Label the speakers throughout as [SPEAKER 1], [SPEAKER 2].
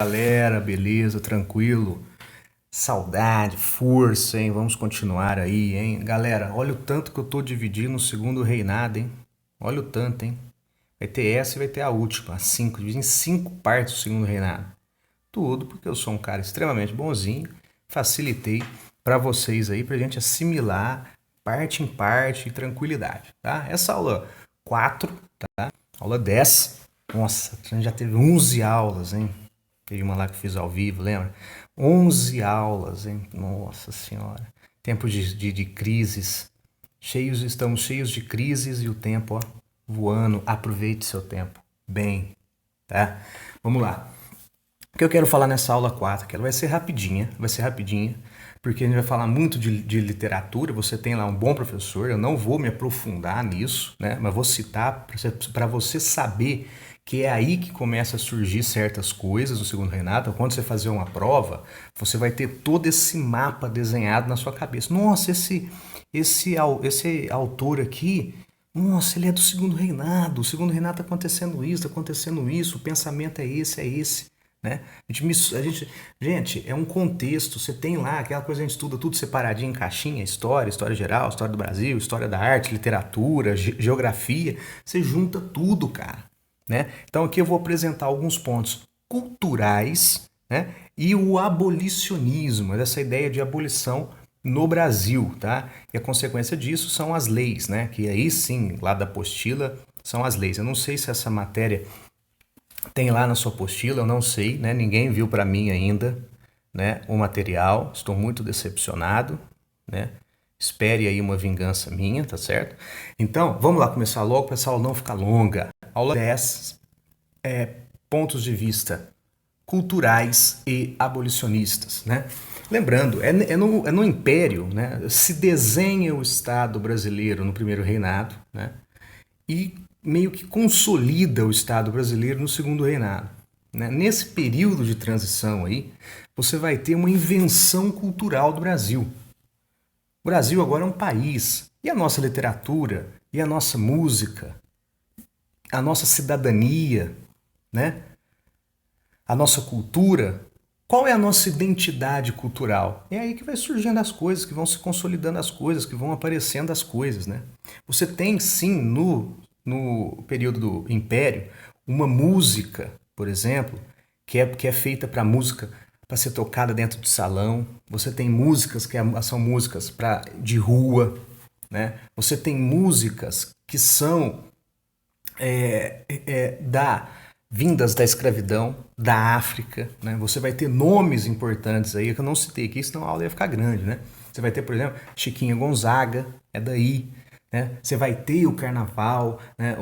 [SPEAKER 1] Galera, beleza, tranquilo? Saudade, força, hein? Vamos continuar aí, hein? Galera, olha o tanto que eu tô dividindo o segundo reinado, hein? Olha o tanto, hein? Vai ter essa e vai ter a última, dividi em cinco partes o segundo reinado. Tudo porque eu sou um cara extremamente bonzinho, facilitei pra vocês aí, pra gente assimilar parte em parte e tranquilidade, tá? Essa aula 4, tá? Aula 10. Nossa, a gente já teve 11 aulas, hein? Teve uma lá que eu fiz ao vivo, lembra? 11 aulas, hein? Nossa Senhora. Tempo de crises. Estamos cheios de crises e o tempo, ó, voando. Aproveite seu tempo. Bem, tá? Vamos lá. O que eu quero falar nessa aula 4, que ela vai ser rapidinha, porque a gente vai falar muito de literatura, você tem lá um bom professor, eu não vou me aprofundar nisso, né? Mas vou citar para você saber que é aí que começa a surgir certas coisas no segundo Renato. Quando você fazer uma prova, você vai ter todo esse mapa desenhado na sua cabeça. Nossa, esse autor aqui, nossa, ele é do segundo reinado, o segundo reinado está acontecendo isso, o pensamento é esse. Né? Gente, é um contexto. Você tem lá aquela coisa, a gente estuda tudo separadinho em caixinha: história geral, história do Brasil, história da arte, literatura, geografia. Você junta tudo, cara. Né? Então aqui eu vou apresentar alguns pontos culturais, né? E o abolicionismo, essa ideia de abolição no Brasil, tá? E a consequência disso são as leis, né? Que aí sim, lá da apostila, são as leis. Eu não sei se essa matéria tem lá na sua apostila, eu não sei, né? Ninguém viu para mim ainda, né? O material. Estou muito decepcionado, né? Espere aí uma vingança minha, tá certo? Então, vamos lá começar logo para essa aula não ficar longa. Aula 10, pontos de vista culturais e abolicionistas, né? Lembrando, é no Império, né? Se desenha o Estado brasileiro no primeiro reinado, né? E meio que consolida o Estado brasileiro no segundo reinado. Né? Nesse período de transição aí, você vai ter uma invenção cultural do Brasil. O Brasil agora é um país. E a nossa literatura, e a nossa música, a nossa cidadania, né? A nossa cultura. Qual é a nossa identidade cultural? É aí que vai surgindo as coisas, que vão se consolidando as coisas, que vão aparecendo as coisas, né? Você tem sim no período do Império uma música, por exemplo, que é feita para música para ser tocada dentro do salão. Você tem músicas são músicas de rua, né? Você tem músicas que são vindas da escravidão, da África, né? Você vai ter nomes importantes aí que eu não citei aqui, senão a aula ia ficar grande, né? Você vai ter, por exemplo, Chiquinha Gonzaga, é daí, né? Você vai ter o carnaval, né?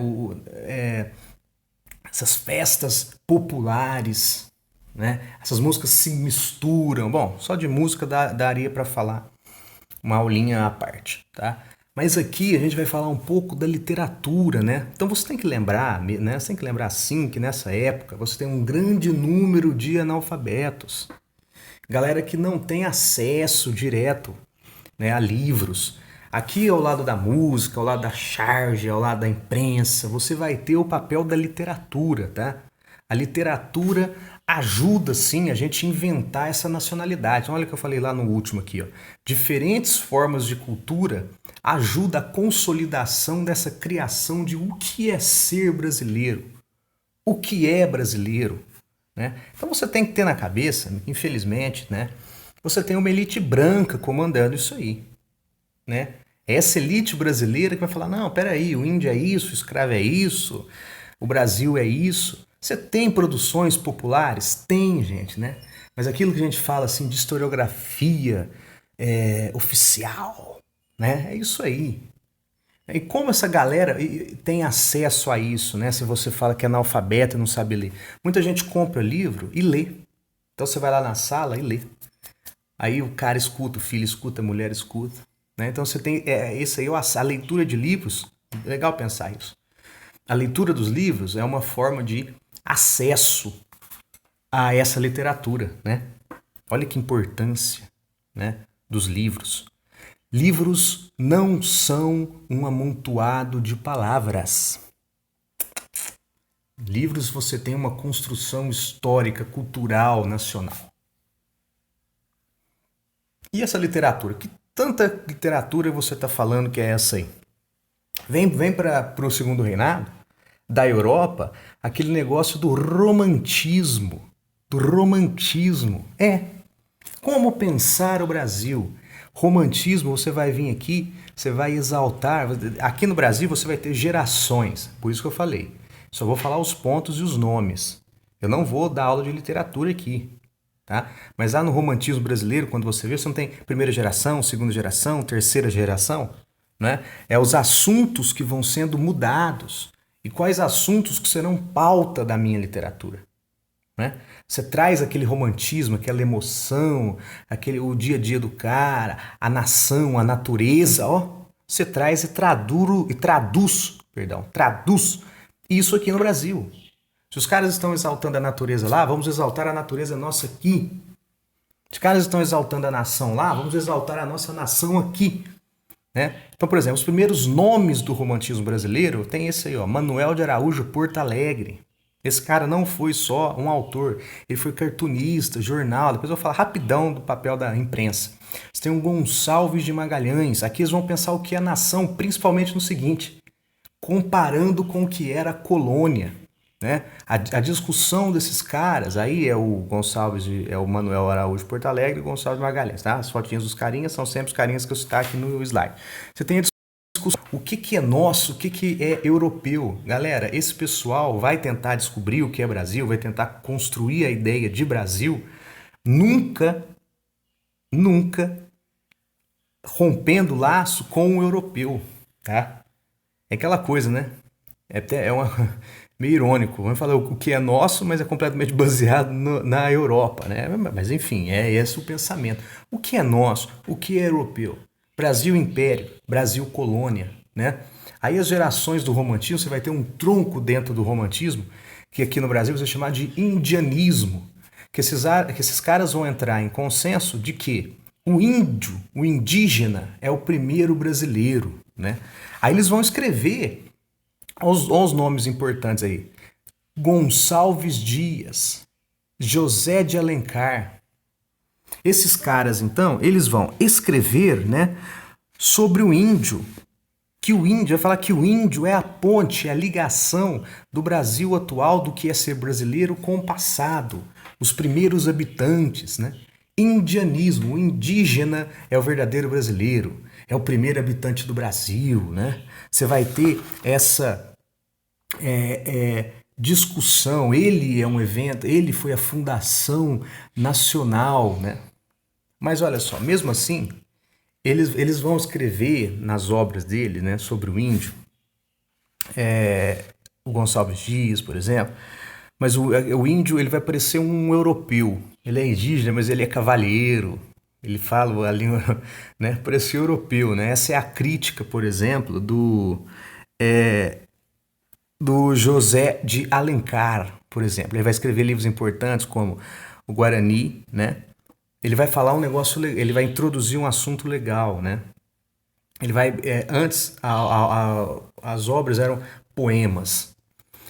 [SPEAKER 1] Essas festas populares, né? Essas músicas se misturam. Bom, só de música daria para falar uma aulinha à parte, tá? Mas aqui a gente vai falar um pouco da literatura, né? Então você tem que lembrar, né? Você tem que lembrar sim que nessa época você tem um grande número de analfabetos, galera que não tem acesso direto, né, a livros. Aqui ao lado da música, ao lado da charge, ao lado da imprensa, você vai ter o papel da literatura, tá? A literatura ajuda sim a gente a inventar essa nacionalidade. Olha o que eu falei lá no último aqui, ó. Diferentes formas de cultura ajuda a consolidação dessa criação de o que é ser brasileiro, o que é brasileiro, né? Então você tem que ter na cabeça, infelizmente, né? Você tem uma elite branca comandando isso aí, né? Essa elite brasileira que vai falar, não, peraí, o índio é isso, o escravo é isso, o Brasil é isso. Você tem produções populares? Tem, gente, né? Mas aquilo que a gente fala assim de historiografia oficial, né? É isso aí. E como essa galera tem acesso a isso, né? Se você fala que é analfabeta e não sabe ler. Muita gente compra livro e lê. Então você vai lá na sala e lê. Aí o cara escuta, o filho escuta, a mulher escuta. Né? Então você tem isso aí, a leitura de livros. Legal pensar isso. A leitura dos livros é uma forma de acesso a essa literatura, né? Olha que importância, né, dos livros. Livros não são um amontoado de palavras. Livros você tem uma construção histórica, cultural, nacional. E essa literatura? Que tanta literatura você está falando que é essa aí? Vem para o Segundo Reinado, da Europa, aquele negócio do romantismo. Do romantismo. Como pensar o Brasil? Romantismo, você vai vir aqui, você vai exaltar. Aqui no Brasil você vai ter gerações, por isso que eu falei. Só vou falar os pontos e os nomes. Eu não vou dar aula de literatura aqui, tá? Mas lá no romantismo brasileiro, quando você vê, você não tem primeira geração, segunda geração, terceira geração, né? É os assuntos que vão sendo mudados e quais assuntos que serão pauta da minha literatura, né? Você traz aquele romantismo, aquela emoção, o dia a dia do cara, a nação, a natureza, ó. Você traz traduz isso aqui no Brasil. Se os caras estão exaltando a natureza lá, vamos exaltar a natureza nossa aqui. Se os caras estão exaltando a nação lá, vamos exaltar a nossa nação aqui. Né? Então, por exemplo, os primeiros nomes do romantismo brasileiro tem esse aí, ó, Manuel de Araújo Porto Alegre. Esse cara não foi só um autor, ele foi cartunista, jornal, depois eu vou falar rapidão do papel da imprensa. Você tem um Gonçalves de Magalhães, aqui eles vão pensar o que é nação, principalmente no seguinte, comparando com o que era a colônia. Né? A discussão desses caras, aí é o é o Manuel Araújo Porto Alegre e o Gonçalves de Magalhães, tá? As fotinhas dos carinhas são sempre os carinhas que eu citar aqui no slide. Você tem a discussão, o que é nosso, o que é europeu. Galera, esse pessoal vai tentar descobrir o que é Brasil, vai tentar construir a ideia de Brasil, nunca rompendo laço com o europeu, tá? É aquela coisa, né? Meio irônico. Vamos falar o que é nosso, mas é completamente baseado na Europa, né? Mas enfim, é esse o pensamento. O que é nosso? O que é europeu? Brasil Império, Brasil Colônia, né? Aí as gerações do romantismo, você vai ter um tronco dentro do romantismo, que aqui no Brasil você vai chamar de indianismo, que esses caras vão entrar em consenso de que o índio, o indígena, é o primeiro brasileiro, né? Aí eles vão escrever os nomes importantes aí. Gonçalves Dias, José de Alencar. Esses caras, então, eles vão escrever, né, sobre o índio. Que o índio, vai falar que o índio é a ponte, é a ligação do Brasil atual do que é ser brasileiro com o passado. Os primeiros habitantes, né? Indianismo, o indígena é o verdadeiro brasileiro, é o primeiro habitante do Brasil, né? Você vai ter essa discussão, ele é um evento, ele foi a fundação nacional, né? Mas olha só, mesmo assim, eles vão escrever nas obras dele, né, sobre o índio, o Gonçalves Dias, por exemplo, mas o índio ele vai parecer um europeu, ele é indígena, mas ele é cavalheiro, ele fala a língua, né, parece europeu, né? Essa é a crítica, por exemplo, do José de Alencar, por exemplo. Ele vai escrever livros importantes como o Guarani, né? Ele vai falar um negócio, ele vai introduzir um assunto legal, né? Ele vai, antes as obras eram poemas.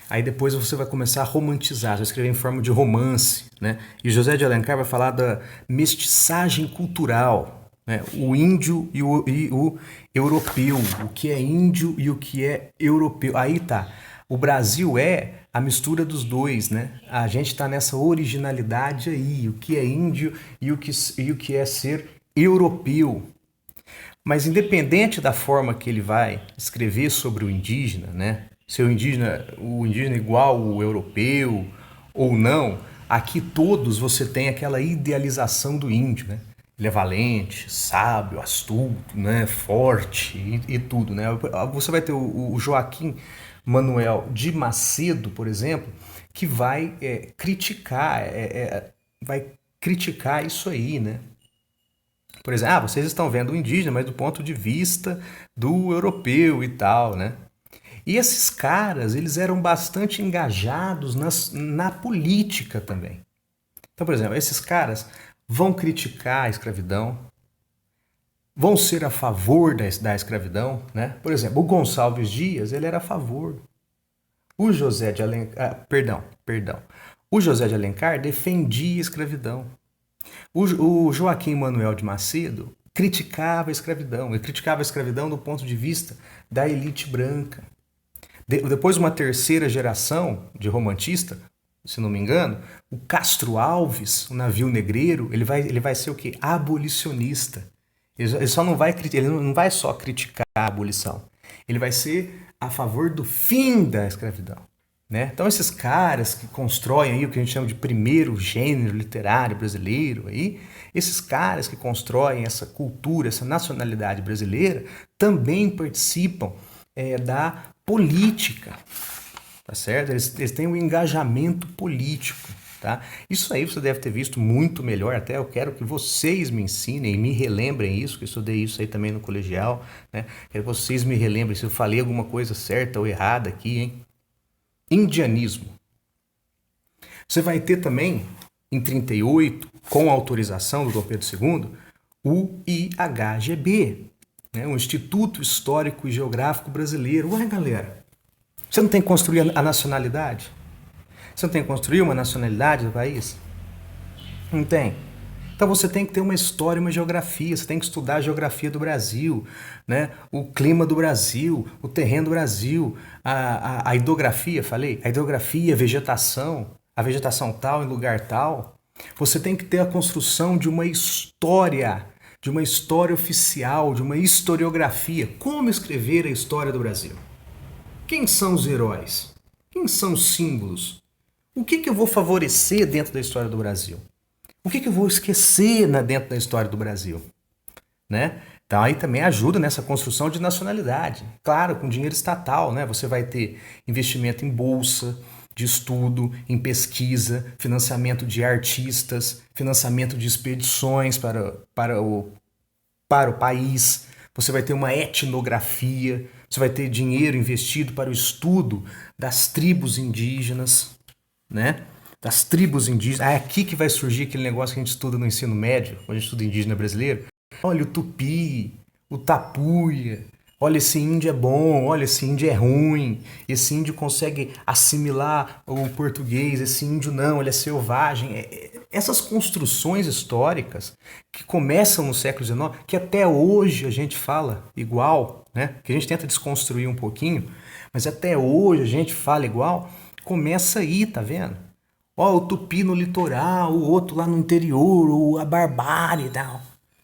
[SPEAKER 1] Aí depois você vai começar a romantizar, vai escrever em forma de romance, né? E José de Alencar vai falar da mestiçagem cultural, né? O índio e o europeu, o que é índio e o que é europeu. Aí tá. O Brasil é a mistura dos dois, né? A gente está nessa originalidade aí, o que é índio e o que é ser europeu. Mas independente da forma que ele vai escrever sobre o indígena, né? Se o indígena é igual o europeu ou não, aqui todos você tem aquela idealização do índio, né? Ele é valente, sábio, astuto, né? Forte e tudo, né? Você vai ter o Joaquim Manuel de Macedo, por exemplo, que vai criticar isso aí, né? Por exemplo, vocês estão vendo o indígena, mas do ponto de vista do europeu e tal, né? E esses caras, eles eram bastante engajados na política também. Então, por exemplo, esses caras vão criticar a escravidão, vão ser a favor da escravidão, né? Por exemplo, o Gonçalves Dias, ele era a favor. O José de Alencar, perdão. O José de Alencar defendia a escravidão. O Joaquim Manuel de Macedo criticava a escravidão. Ele criticava a escravidão do ponto de vista da elite branca. Depois, uma terceira geração de romantista, se não me engano, o Castro Alves, o navio negreiro, ele vai ser o quê? Abolicionista. Ele não vai só criticar a abolição, ele vai ser a favor do fim da escravidão. Né? Então esses caras que constroem aí o que a gente chama de primeiro gênero literário brasileiro, aí, esses caras que constroem essa cultura, essa nacionalidade brasileira, também participam da política, tá certo? Eles têm um engajamento político. Tá? Isso aí você deve ter visto muito melhor, até eu quero que vocês me ensinem, me relembrem isso, que eu estudei isso aí também no colegial, né? Quero que vocês me relembrem se eu falei alguma coisa certa ou errada aqui, hein? Indianismo. Você vai ter também, em 38, com autorização do Dom Pedro II, o IHGB, né? O Instituto Histórico e Geográfico Brasileiro. Ué, galera, você não tem que construir a nacionalidade? Você não tem que construir uma nacionalidade do país? Não tem. Então você tem que ter uma história, uma geografia, você tem que estudar a geografia do Brasil, né? O clima do Brasil, o terreno do Brasil, a hidrografia, falei, a hidrografia, a vegetação tal em lugar tal. Você tem que ter a construção de uma história oficial, de uma historiografia. Como escrever a história do Brasil? Quem são os heróis? Quem são os símbolos? O que eu vou favorecer dentro da história do Brasil? O que eu vou esquecer dentro da história do Brasil? Né? Então aí também ajuda nessa construção de nacionalidade. Claro, com dinheiro estatal, né? Você vai ter investimento em bolsa de estudo, em pesquisa, financiamento de artistas, financiamento de expedições para o país. Você vai ter uma etnografia, você vai ter dinheiro investido para o estudo das tribos indígenas, né? Das tribos indígenas. É aqui que vai surgir aquele negócio que a gente estuda no ensino médio, quando a gente estuda indígena brasileiro. Olha o tupi, o tapuia, olha esse índio é bom, olha esse índio é ruim, esse índio consegue assimilar o português, esse índio não, ele é selvagem. Essas construções históricas que começam no século XIX, que até hoje a gente fala igual, né? Que a gente tenta desconstruir um pouquinho, mas até hoje a gente fala igual, começa aí, tá vendo? Ó, o tupi no litoral, o outro lá no interior, a barbárie e tal.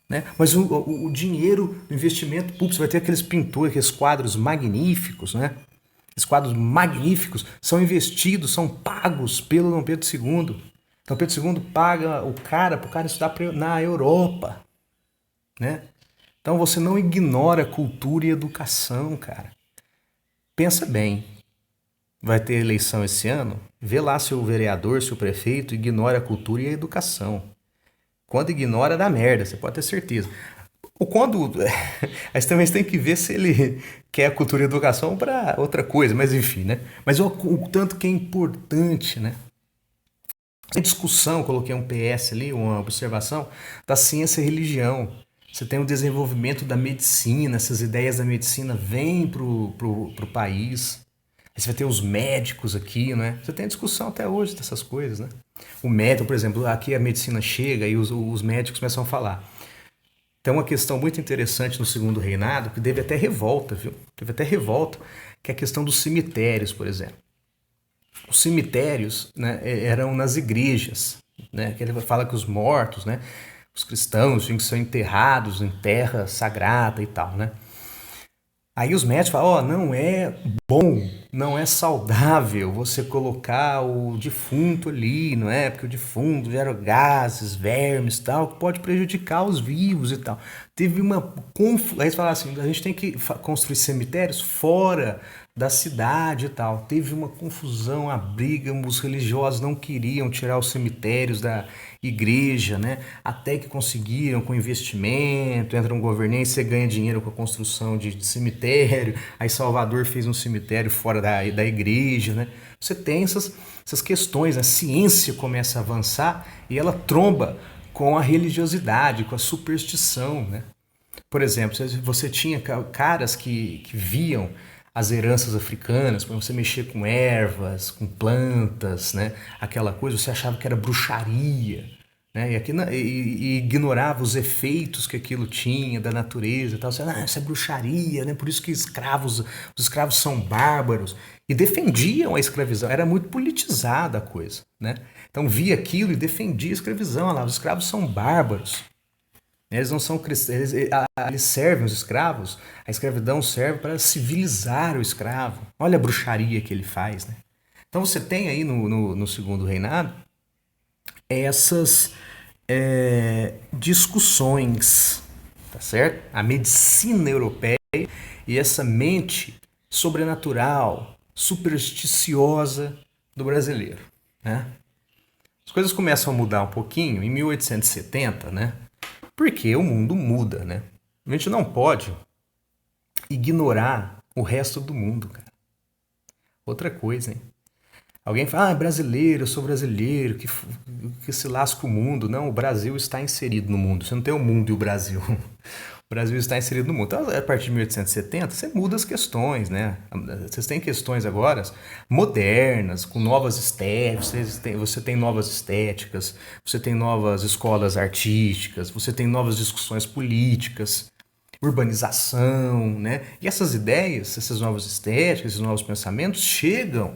[SPEAKER 1] Né? Mas o dinheiro, o investimento público, você vai ter aqueles pintores, aqueles quadros magníficos, né? Esses quadros magníficos são investidos, são pagos pelo Dom Pedro II. Dom Pedro II paga o cara para o cara estudar na Europa, né? Então você não ignora cultura e educação, cara. Pensa bem, vai ter eleição esse ano? Vê lá se o vereador, se o prefeito ignora a cultura e a educação. Quando ignora, dá merda, você pode ter certeza. O quando. Aí também tem que ver se ele quer a cultura e a educação para outra coisa, mas enfim, né? Mas o tanto que é importante, né? Em discussão, coloquei um PS ali, uma observação, da ciência e religião. Você tem o desenvolvimento da medicina, essas ideias da medicina vêm pro país. Aí você vai ter os médicos aqui, né? Você tem discussão até hoje dessas coisas, né? O médico, por exemplo, aqui a medicina chega e os médicos começam a falar. Tem uma questão muito interessante no Segundo Reinado, que teve até revolta, viu? Teve até revolta, que é a questão dos cemitérios, por exemplo. Os cemitérios, né, eram nas igrejas, né? Que ele fala que os mortos, né, os cristãos tinham que ser enterrados em terra sagrada e tal, né? Aí os médicos falam, ó, não é bom, não é saudável você colocar o defunto ali, não é? Porque o defunto gera gases, vermes e tal, que pode prejudicar os vivos e tal. Teve uma confusão, aí eles falaram assim, a gente tem que construir cemitérios fora da cidade e tal. Teve uma confusão, a briga, os religiosos não queriam tirar os cemitérios da igreja, né? Até que conseguiram com investimento, entra um governante, você ganha dinheiro com a construção de cemitério, aí Salvador fez um cemitério fora da igreja, né? Você tem essas questões, a ciência começa a avançar e ela tromba com a religiosidade, com a superstição, né? Por exemplo, você tinha caras que viam as heranças africanas, para você mexer com ervas, com plantas, né? Aquela coisa, você achava que era bruxaria, né? E ignorava os efeitos que aquilo tinha da natureza e tal. Você, isso é bruxaria, né? Por isso que os escravos são bárbaros. E defendiam a escravidão, era muito politizada a coisa, né? Então via aquilo e defendia a escravidão. Olha lá, os escravos são bárbaros. Eles não são cristãos, eles servem os escravos. A escravidão serve para civilizar o escravo. Olha a bruxaria que ele faz, né? Então você tem aí no segundo reinado essas discussões, tá certo? A medicina europeia e essa mente sobrenatural, supersticiosa do brasileiro, né? As coisas começam a mudar um pouquinho em 1870, né? Porque o mundo muda, né? A gente não pode ignorar o resto do mundo, cara. Outra coisa, hein? Alguém fala, brasileiro, eu sou brasileiro, que se lasca o mundo. Não, o Brasil está inserido no mundo. Você não tem o mundo e o Brasil. O Brasil está inserido no mundo. Então, a partir de 1870, você muda as questões, né? Vocês têm questões agora modernas, com novas estéticas, você tem novas estéticas, você tem novas escolas artísticas, você tem novas discussões políticas, urbanização, né? E essas ideias, essas novas estéticas, esses novos pensamentos chegam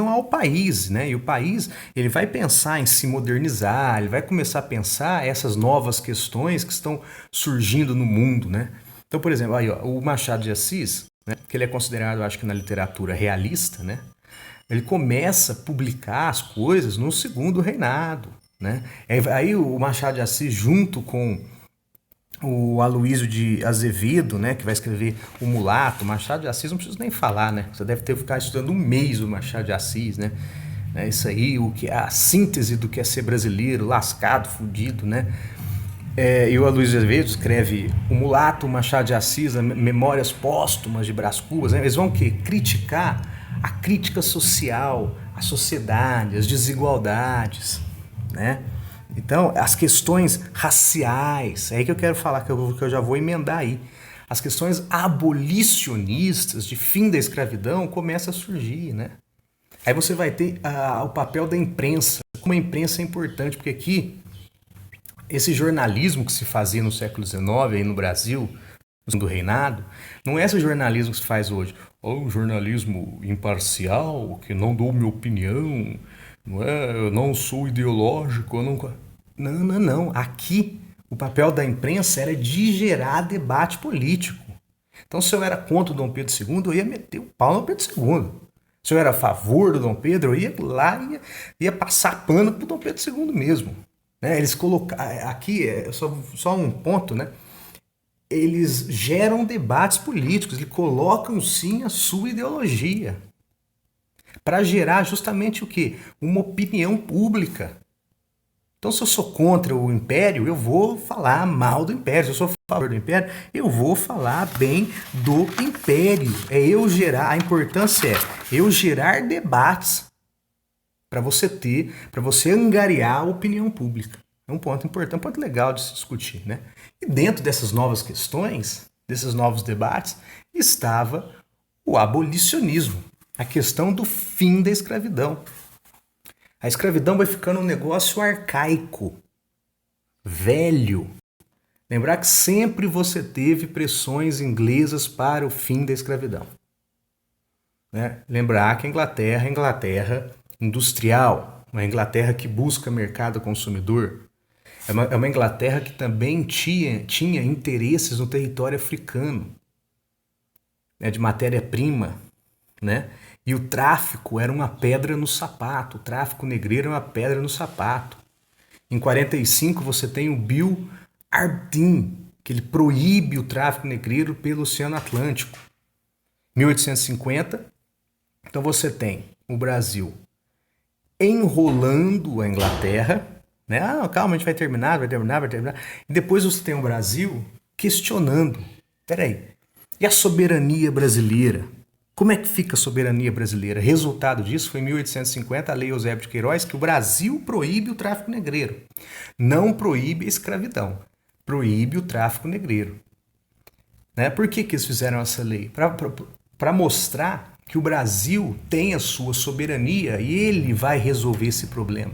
[SPEAKER 1] ao país, né? E o país ele vai pensar em se modernizar, ele vai começar a pensar essas novas questões que estão surgindo no mundo, né? Então, por exemplo, aí, ó, o Machado de Assis, né? Que ele é considerado, acho que na literatura realista, né? Ele começa a publicar as coisas no segundo reinado, né? Aí o Machado de Assis junto com o Aloysio de Azevedo, né, que vai escrever O Mulato, Machado de Assis, não preciso nem falar, né? Você deve ter que ficar estudando um mês o Machado de Assis, né? Isso aí, o que a síntese do que é ser brasileiro, lascado, fudido, né? E o Aloysio de Azevedo escreve O Mulato, Machado de Assis, Memórias Póstumas de Brás Cubas, né? Eles vão o quê? Criticar a crítica social, a sociedade, as desigualdades, né? Então, as questões raciais, é aí que eu quero falar, que eu já vou emendar aí. As questões abolicionistas de fim da escravidão começam a surgir, né? Aí você vai ter o papel da imprensa, como a imprensa é importante, porque aqui, esse jornalismo que se fazia no século XIX aí no Brasil, no segundo reinado, não é esse jornalismo que se faz hoje. Um jornalismo imparcial, que não dou minha opinião, não é? Eu não sou ideológico, eu não... Não. Aqui, o papel da imprensa era de gerar debate político. Então, se eu era contra o Dom Pedro II, eu ia meter o pau no Pedro II. Se eu era a favor do Dom Pedro, eu ia lá e ia passar pano pro Dom Pedro II mesmo. Né? Eles colocaram... Aqui, só um ponto, né? Eles geram debates políticos, eles colocam sim a sua ideologia para gerar justamente o quê? Uma opinião pública. Então, se eu sou contra o Império, eu vou falar mal do Império. Se eu sou a favor do Império, eu vou falar bem do Império. A importância é eu gerar debates para você angariar a opinião pública. É um ponto importante, um ponto legal de se discutir, né? E dentro dessas novas questões, desses novos debates, estava o abolicionismo, a questão do fim da escravidão. A escravidão vai ficando um negócio arcaico, velho. Lembrar que sempre você teve pressões inglesas para o fim da escravidão. Né? Lembrar que a Inglaterra é a Inglaterra industrial, uma Inglaterra que busca mercado consumidor. É uma Inglaterra que também tinha interesses no território africano, né, de matéria-prima, né? E o tráfico era uma pedra no sapato, o tráfico negreiro é uma pedra no sapato. Em 45 você tem o Bill Hardin, que ele proíbe o tráfico negreiro pelo Oceano Atlântico. 1850, então você tem o Brasil enrolando a Inglaterra, né? Calma, a gente vai terminar. E depois você tem o Brasil questionando. Peraí, e a soberania brasileira? Como é que fica a soberania brasileira? Resultado disso foi em 1850, a Lei Eusébio de Queiroz, que o Brasil proíbe o tráfico negreiro. Não proíbe a escravidão, proíbe o tráfico negreiro. Né? Por que eles fizeram essa lei? Para mostrar que o Brasil tem a sua soberania e ele vai resolver esse problema.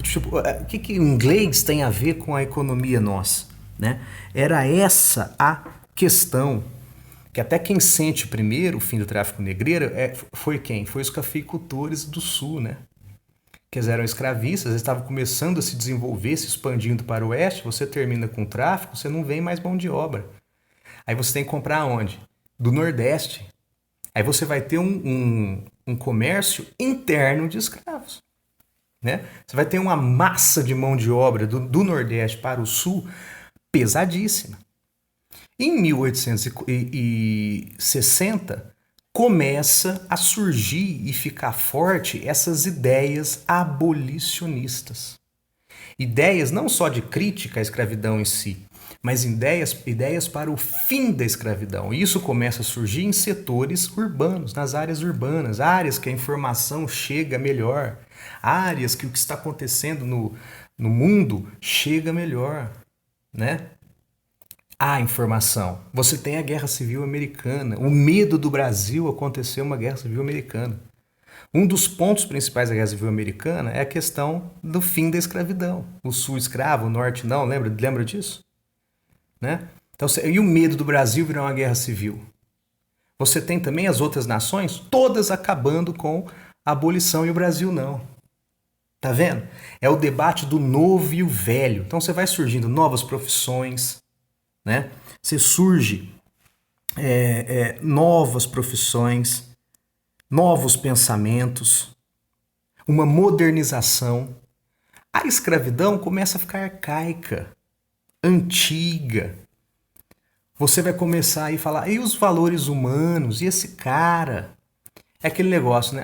[SPEAKER 1] Tipo, o que o inglês tem a ver com a economia nossa? Né? Era essa a questão. Que até quem sente primeiro o fim do tráfico negreiro foi quem? Foi os cafeicultores do sul, né? Que eles eram escravistas, eles estavam começando a se desenvolver, se expandindo para o oeste. Você termina com o tráfico, você não vem mais mão de obra. Aí você tem que comprar onde? Do Nordeste. Aí você vai ter um comércio interno de escravos. Né? Você vai ter uma massa de mão de obra do Nordeste para o Sul pesadíssima. Em 1860, começa a surgir e ficar forte essas ideias abolicionistas. Ideias não só de crítica à escravidão em si, mas ideias para o fim da escravidão. E isso começa a surgir em setores urbanos, nas áreas urbanas, áreas que a informação chega melhor, áreas que o que está acontecendo no mundo chega melhor, né? A informação. Você tem a Guerra Civil Americana. O medo do Brasil acontecer uma Guerra Civil Americana. Um dos pontos principais da Guerra Civil Americana é a questão do fim da escravidão. O sul escravo, o norte não. Lembra disso? Né? Então, e o medo do Brasil virar uma guerra civil? Você tem também as outras nações todas acabando com a abolição e o Brasil não. Tá vendo? É o debate do novo e o velho. Então você vai surgindo novas profissões, né? Você surge novas profissões, novos pensamentos, uma modernização. A escravidão começa a ficar arcaica, antiga. Você vai começar a falar, e os valores humanos? E esse cara? É aquele negócio, né?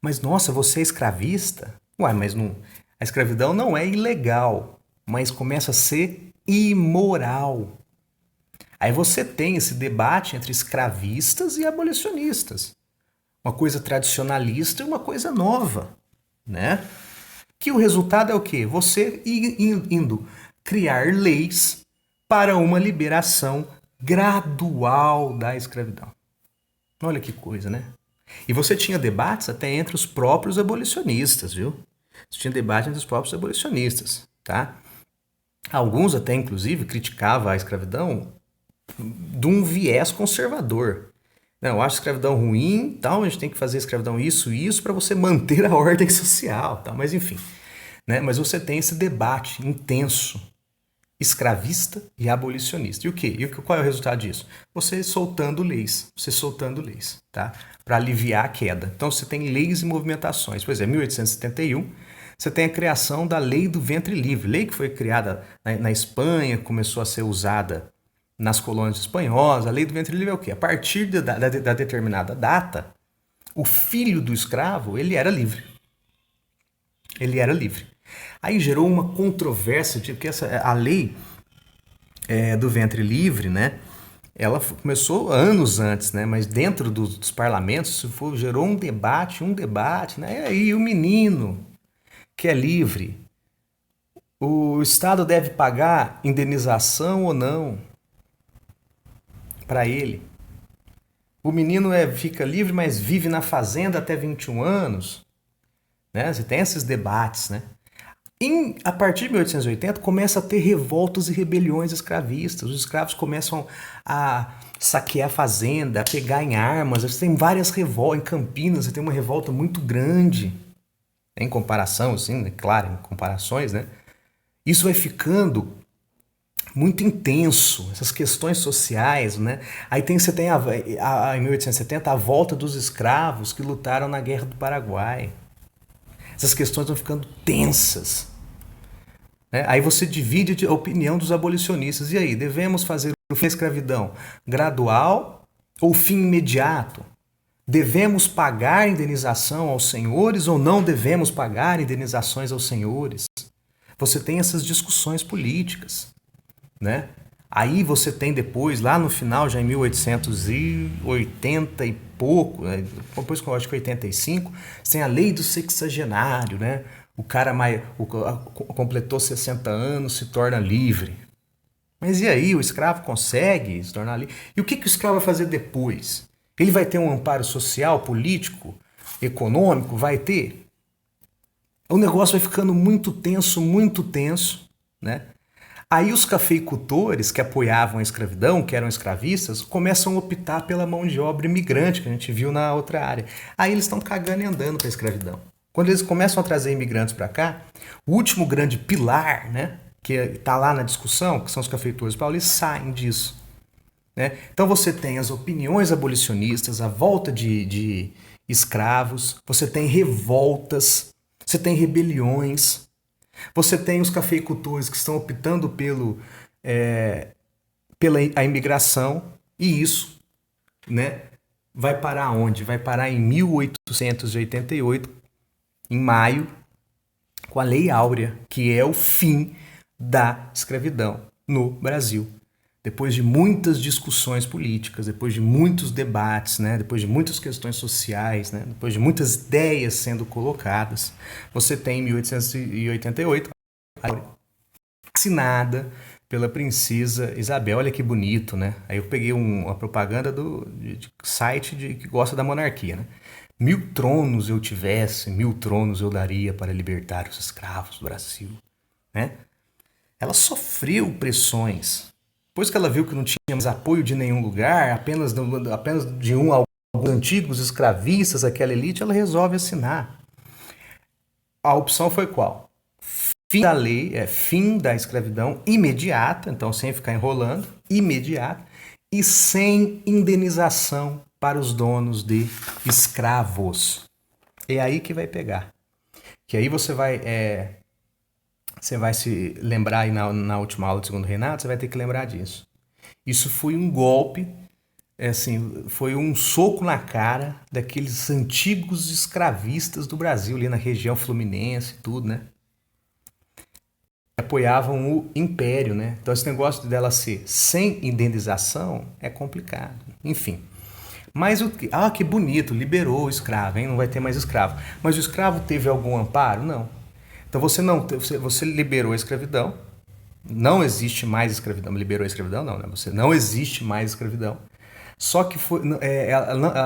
[SPEAKER 1] Mas nossa, você é escravista? Ué, mas não, a escravidão não é ilegal, mas começa a ser imoral. Aí você tem esse debate entre escravistas e abolicionistas. Uma coisa tradicionalista e uma coisa nova, né? Que o resultado é o quê? Você indo criar leis para uma liberação gradual da escravidão. Olha que coisa, né? E você tinha debates até entre os próprios abolicionistas, viu? Você tinha debate entre os próprios abolicionistas, tá? Alguns até, inclusive, criticavam a escravidão de um viés conservador. Não, eu acho a escravidão ruim, tal, a gente tem que fazer a escravidão isso para você manter a ordem social, tal, mas enfim. Né? Mas você tem esse debate intenso, escravista e abolicionista. E o quê? Qual é o resultado disso? Você soltando leis, tá? Para aliviar a queda. Então você tem leis e movimentações. Por exemplo, em 1871, você tem a criação da Lei do Ventre Livre, lei que foi criada na Espanha, começou a ser usada nas colônias espanholas. A Lei do Ventre Livre é o quê? A partir da determinada data, o filho do escravo, ele era livre. Ele era livre. Aí gerou uma controvérsia, porque a lei do ventre livre, né? Ela começou anos antes, né? Mas dentro dos parlamentos gerou um debate, né? E aí o menino que é livre, o Estado deve pagar indenização ou não para ele? O menino fica livre, mas vive na fazenda até 21 anos, né? Você tem esses debates, né? A partir de 1880, começa a ter revoltas e rebeliões escravistas. Os escravos começam a saquear a fazenda, a pegar em armas. Você tem várias revoltas. Em Campinas, você tem uma revolta muito grande. Em comparação, assim, né? Claro, em comparações, né? Isso vai ficando muito intenso, essas questões sociais, né? Aí você tem em 1870 a volta dos escravos que lutaram na Guerra do Paraguai. Essas questões vão ficando tensas. Né? Aí você divide a opinião dos abolicionistas. E aí, devemos fazer o fim da escravidão gradual ou fim imediato? Devemos pagar indenização aos senhores ou não devemos pagar indenizações aos senhores? Você tem essas discussões políticas, né? Aí você tem depois, lá no final, já em 1880 e pouco, né? Depois que eu acho que 85, você tem a lei do sexagenário, né? O cara completou 60 anos, se torna livre. Mas e aí, o escravo consegue se tornar livre? E o que o escravo vai fazer depois? Ele vai ter um amparo social, político, econômico? Vai ter? O negócio vai ficando muito tenso, né? Aí os cafeicultores que apoiavam a escravidão, que eram escravistas, começam a optar pela mão de obra imigrante, que a gente viu na outra área. Aí eles estão cagando e andando para a escravidão. Quando eles começam a trazer imigrantes para cá, o último grande pilar, né, que está lá na discussão, que são os cafeicultores paulistas, saem disso. Né? Então você tem as opiniões abolicionistas, a volta de escravos, você tem revoltas, você tem rebeliões, você tem os cafeicultores que estão optando pela a imigração, e isso, né, vai parar onde? Vai parar em 1888, em maio, com a Lei Áurea, que é o fim da escravidão no Brasil. Depois de muitas discussões políticas, depois de muitos debates, né, depois de muitas questões sociais, né, depois de muitas ideias sendo colocadas, você tem em 1888 assinada pela princesa Isabel. Olha que bonito, né? Aí eu peguei uma propaganda de site que gosta da monarquia, né? 1000 tronos eu tivesse, 1000 tronos eu daria para libertar os escravos do Brasil, né? Ela sofreu pressões. Depois que ela viu que não tinha mais apoio de nenhum lugar, apenas de alguns antigos escravistas, aquela elite, ela resolve assinar. A opção foi qual? Fim da lei, fim da escravidão imediata, então sem ficar enrolando, imediata, e sem indenização para os donos de escravos. É aí que vai pegar. Que aí você vai se lembrar aí na última aula do Segundo Reinado, você vai ter que lembrar disso. Isso foi um golpe, assim, foi um soco na cara daqueles antigos escravistas do Brasil, ali na região fluminense e tudo, né? Apoiavam o império, né? Então esse negócio dela ser sem indenização é complicado. Enfim. Mas que bonito, liberou o escravo, hein? Não vai ter mais escravo. Mas o escravo teve algum amparo? Não. Então você liberou a escravidão. Não existe mais escravidão. Liberou a escravidão? Não, né? Você não existe mais escravidão. Só que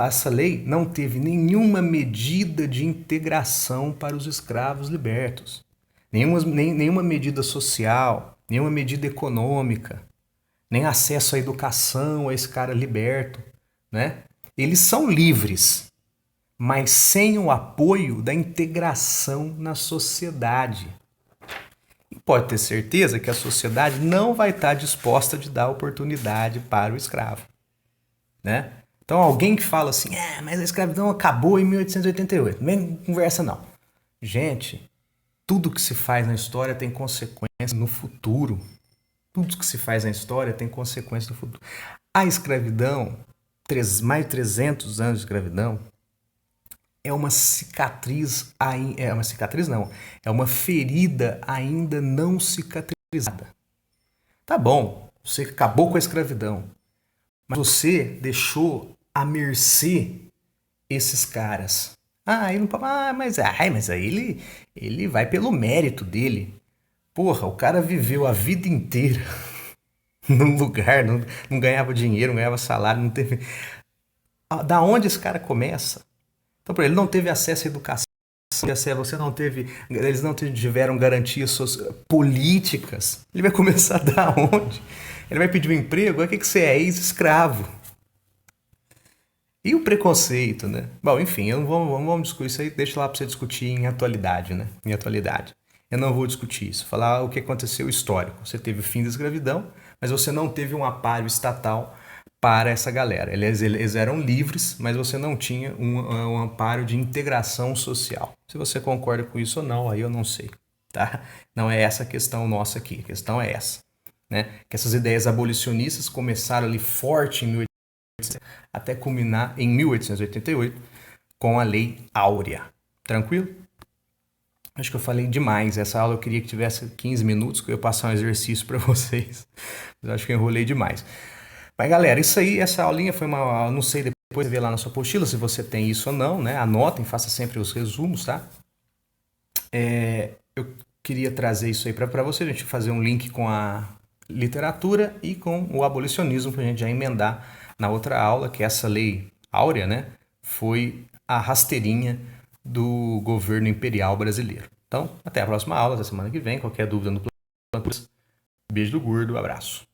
[SPEAKER 1] essa lei não teve nenhuma medida de integração para os escravos libertos. Nenhuma medida social, nenhuma medida econômica, nem acesso à educação a esse cara liberto, né? Eles são livres, mas sem o apoio da integração na sociedade. E pode ter certeza que a sociedade não vai estar disposta a dar oportunidade para o escravo, né? Então alguém que fala assim, mas a escravidão acabou em 1888, nem conversa não. Gente, tudo que se faz na história tem consequência no futuro. Tudo que se faz na história tem consequência no futuro. A escravidão, mais de 300 anos de escravidão, é uma cicatriz, é uma cicatriz não, é uma ferida ainda não cicatrizada. Tá bom, você acabou com a escravidão, mas você deixou à mercê esses caras. Mas aí ele vai pelo mérito dele. Porra, o cara viveu a vida inteira num lugar, não ganhava dinheiro, não ganhava salário, não teve. Da onde esse cara começa? Então, por ele não teve acesso à educação, você não teve, eles não tiveram garantias políticas. Ele vai começar da onde? Ele vai pedir um emprego? O que você é? Ex-escravo. E o preconceito, né? Bom, enfim, vamos discutir isso aí, deixa lá para você discutir em atualidade, né? Em atualidade. Eu não vou discutir isso, falar o que aconteceu histórico. Você teve o fim da escravidão, mas você não teve um amparo estatal para essa galera. Eles eram livres, mas você não tinha um amparo de integração social. Se você concorda com isso ou não, aí eu não sei, tá? Não é essa a questão nossa aqui, a questão é essa, né? Que essas ideias abolicionistas começaram ali forte em 1800, até culminar em 1888 com a Lei Áurea. Tranquilo? Acho que eu falei demais. Essa aula eu queria que tivesse 15 minutos, que eu ia passar um exercício para vocês. Mas acho que eu enrolei demais. Mas galera, isso aí, essa aulinha foi uma... Não sei, depois vê lá na sua apostila se você tem isso ou não, né? Anotem, faça sempre os resumos, tá? Eu queria trazer isso aí para você, a gente fazer um link com a literatura e com o abolicionismo, para a gente já emendar na outra aula, que essa lei áurea, né, foi a rasteirinha do governo imperial brasileiro. Então, até a próxima aula, até semana que vem. Qualquer dúvida no plano, beijo do gordo, abraço.